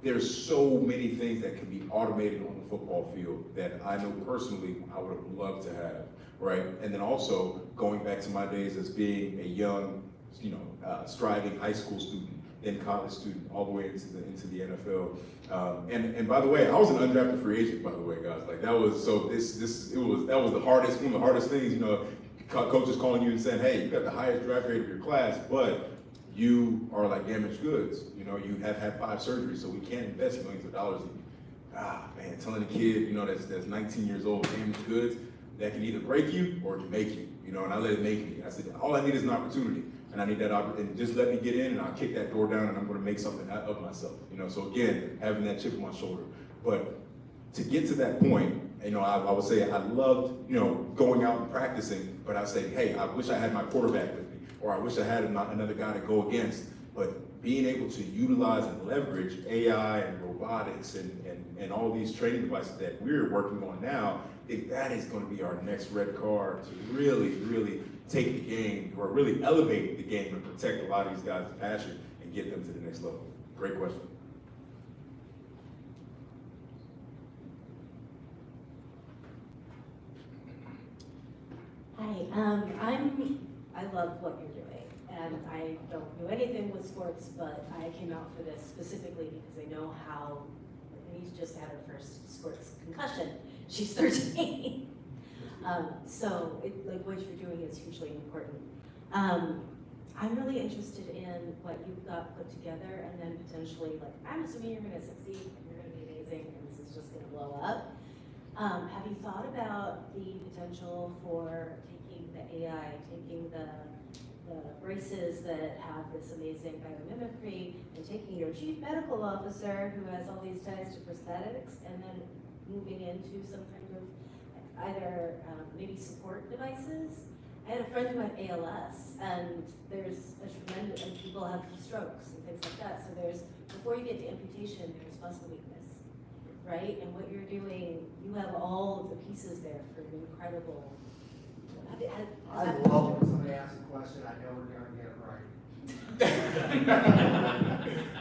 there's so many things that can be automated on the football field that I know personally I would have loved to have, right? And then also going back to my days as being a young, striving high school student, then college student, all the way into the NFL. And by the way, I was an undrafted free agent, by the way, guys. Like that was that was one of the hardest things, coaches calling you and saying, hey, you got the highest draft rate of your class, but you are like damaged goods. You have had 5 surgeries, so we can't invest millions of dollars in you. Man, telling a kid, that's 19 years old, damaged goods, that can either break you or it can make you, and I let it make me. I said, all I need is an opportunity, and I need that opportunity, just let me get in and I'll kick that door down and I'm gonna make something of myself, So again, having that chip on my shoulder. But to get to that point, I would say I loved, going out and practicing, but I say, hey, I wish I had my quarterback with me, or I wish I had another guy to go against. But being able to utilize and leverage AI and robotics and all these training devices that we're working on now, I think that is going to be our next red car to really, really take the game, or really elevate the game and protect a lot of these guys' passion and get them to the next level. Great question. Hi, I love what you're doing, and I don't do anything with sports, but I came out for this specifically because I know how, Denise just had her first sports concussion. She's 13. So, what you're doing is hugely important. I'm really interested in what you've got put together, and then potentially, like, I'm assuming you're gonna succeed, and you're gonna be amazing, and this is just gonna blow up. Have you thought about the potential for taking the AI, taking the braces that have this amazing biomimicry, and taking your chief medical officer, who has all these ties to prosthetics, and then moving into some kind of either maybe support devices? I had a friend who had ALS, and there's a tremendous, and people have strokes and things like that. So there's, before you get to amputation, there's muscle weakness, right? And what you're doing, you have all of the pieces there for an incredible. I love when somebody asks a question, I know we're gonna get it right.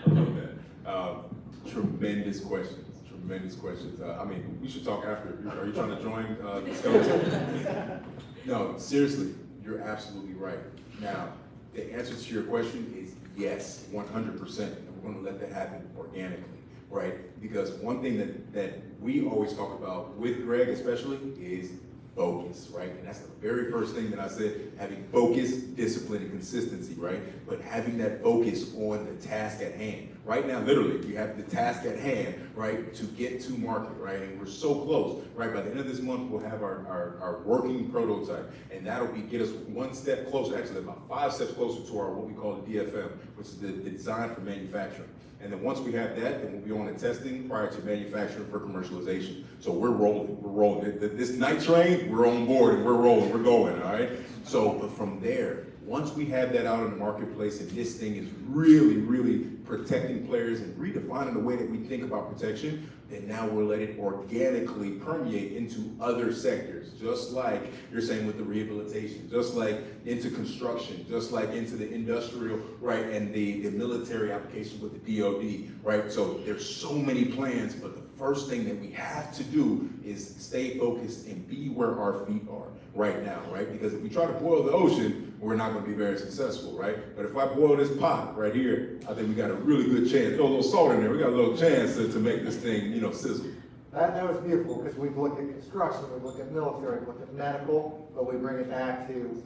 I love that. Tremendous questions. Tremendous questions. I mean, we should talk after. Are you trying to join the Skelo? No, seriously, you're absolutely right. Now, the answer to your question is yes, 100%. And we're going to let that happen organically, right? Because one thing that we always talk about with Greg, especially, is focus, right? And that's the very first thing that I said, having focus, discipline, and consistency, right? But having that focus on the task at hand. Right now, literally, you have the task at hand, right, to get to market, right? And we're so close, right? By the end of this month, we'll have our working prototype, and that'll get us one step closer, actually about 5 steps closer to our what we call the DFM, which is the design for manufacturing. And then once we have that, then we'll be on the testing prior to manufacturing for commercialization. So we're rolling. This night train, we're on board and we're rolling, we're going, all right? So, but from there, once we have that out in the marketplace and this thing is really, really protecting players and redefining the way that we think about protection, then now we'll let it organically permeate into other sectors, just like you're saying with the rehabilitation, just like into construction, just like into the industrial, right, and the military application with the DoD, right? So there's so many plans, but the first thing that we have to do is stay focused and be where our feet are right now, right? Because if we try to boil the ocean, we're not going to be very successful, right? But if I boil this pot right here, I think we got a really good chance. Throw a little salt in there. We got a little chance to make this thing, sizzle. That was beautiful, because we've looked at construction, we've looked at military, we've looked at medical, but we bring it back to,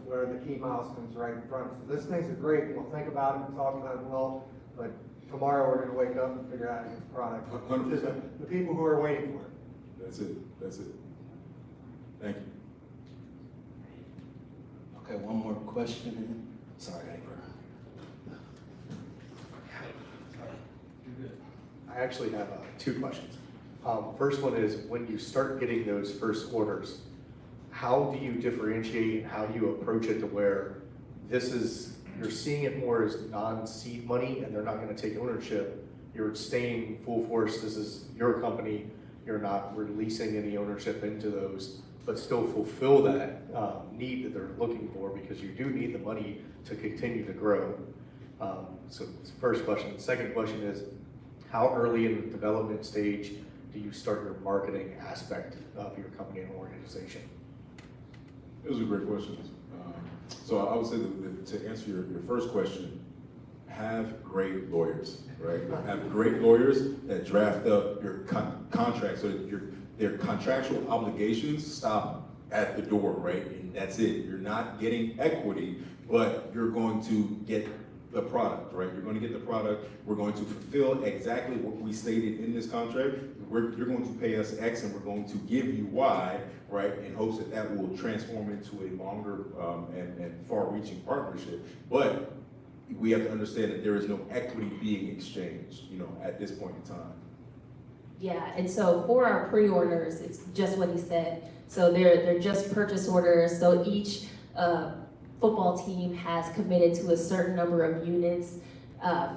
what are the key milestones right in front. So this things are great. We'll think about it, we'll talk about it well, but tomorrow we're going to wake up and figure out this product. 100%. The people who are waiting for it. That's it. Thank you. Okay, one more question. Sorry, I actually have 2 questions. First one is, when you start getting those first orders, how do you differentiate and how do you approach it to where you're seeing it more as non-seed money and they're not going to take ownership, you're staying full force, this is your company, you're not releasing any ownership into those, but still fulfill that need that they're looking for, because you do need the money to continue to grow. So that's the first question. The second question is, how early in the development stage do you start your marketing aspect of your company and organization? Those are great questions. So I would say that to answer your first question, have great lawyers, right? Have great lawyers that draft up your contract so that their contractual obligations stop at the door, right? And that's it. You're not getting equity, but you're going to get the product, right? You're going to get the product. We're going to fulfill exactly what we stated in this contract. You're going to pay us X and we're going to give you Y, right? In hopes that will transform into a longer and far-reaching partnership. But we have to understand that there is no equity being exchanged, at this point in time. Yeah, and so for our pre-orders, it's just what he said. So they're just purchase orders. So each football team has committed to a certain number of units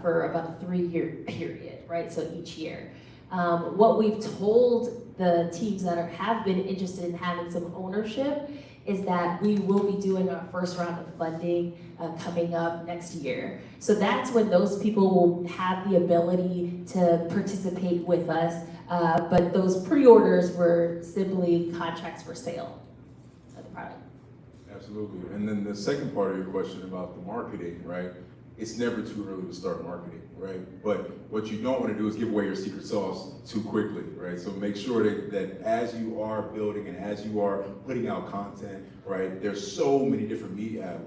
for about a 3-year period, right? So each year. What we've told the teams that have been interested in having some ownership is that we will be doing our first round of funding coming up next year. So that's when those people will have the ability to participate with us. But those pre-orders were simply contracts for sale of the product. Absolutely. And then the second part of your question about the marketing, right? It's never too early to start marketing, right? But what you don't want to do is give away your secret sauce too quickly, right? So make sure that as you are building and as you are putting out content, right? There's so many different media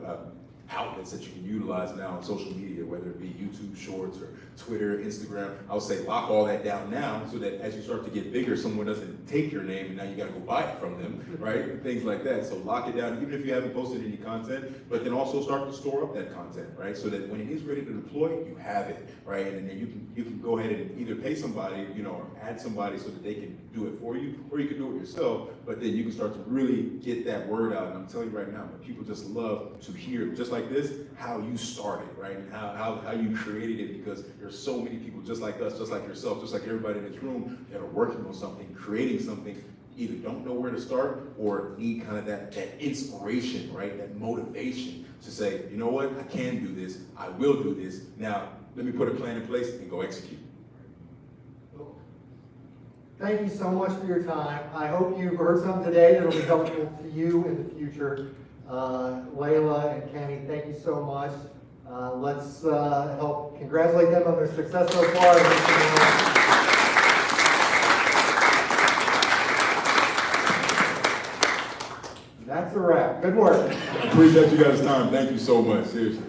outlets that you can utilize now on social media, whether it be YouTube Shorts or Twitter, Instagram. I would say lock all that down now so that as you start to get bigger, someone doesn't take your name and now you gotta go buy it from them, right? Things like that. So lock it down, even if you haven't posted any content, but then also start to store up that content, right? So that when it is ready to deploy, you have it, right? And then you can go ahead and either pay somebody, you know, or add somebody so that they can do it for you, or you can do it yourself, but then you can start to really get that word out. And I'm telling you right now, people just love to hear, just like this, how you started, right? And how you created it, because there's so many people just like us, just like yourself, just like everybody in this room that are working on something, creating something, either don't know where to start or need kind of that inspiration, right? That motivation to say, you know what, I can do this, I will do this. Now, let me put a plan in place and go execute. Thank you so much for your time. I hope you've heard something today that will be helpful to you in the future. Laila and Kenny, thank you so much. Let's help congratulate them on their success so far. That's a wrap. Good work. Appreciate you guys' time. Thank you so much. Seriously.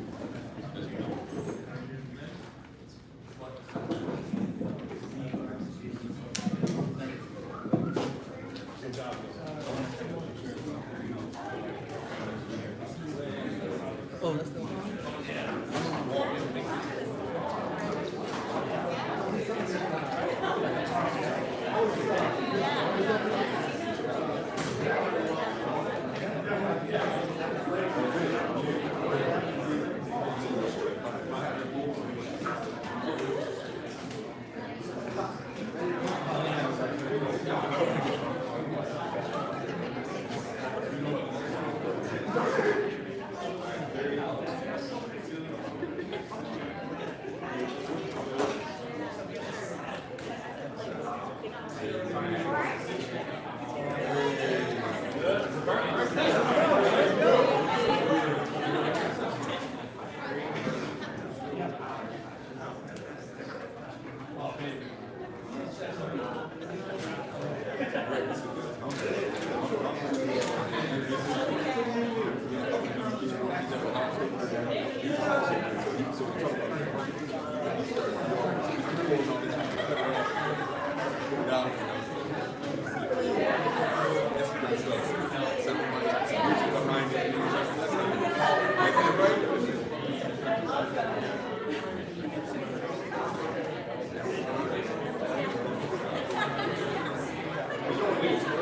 Thank you.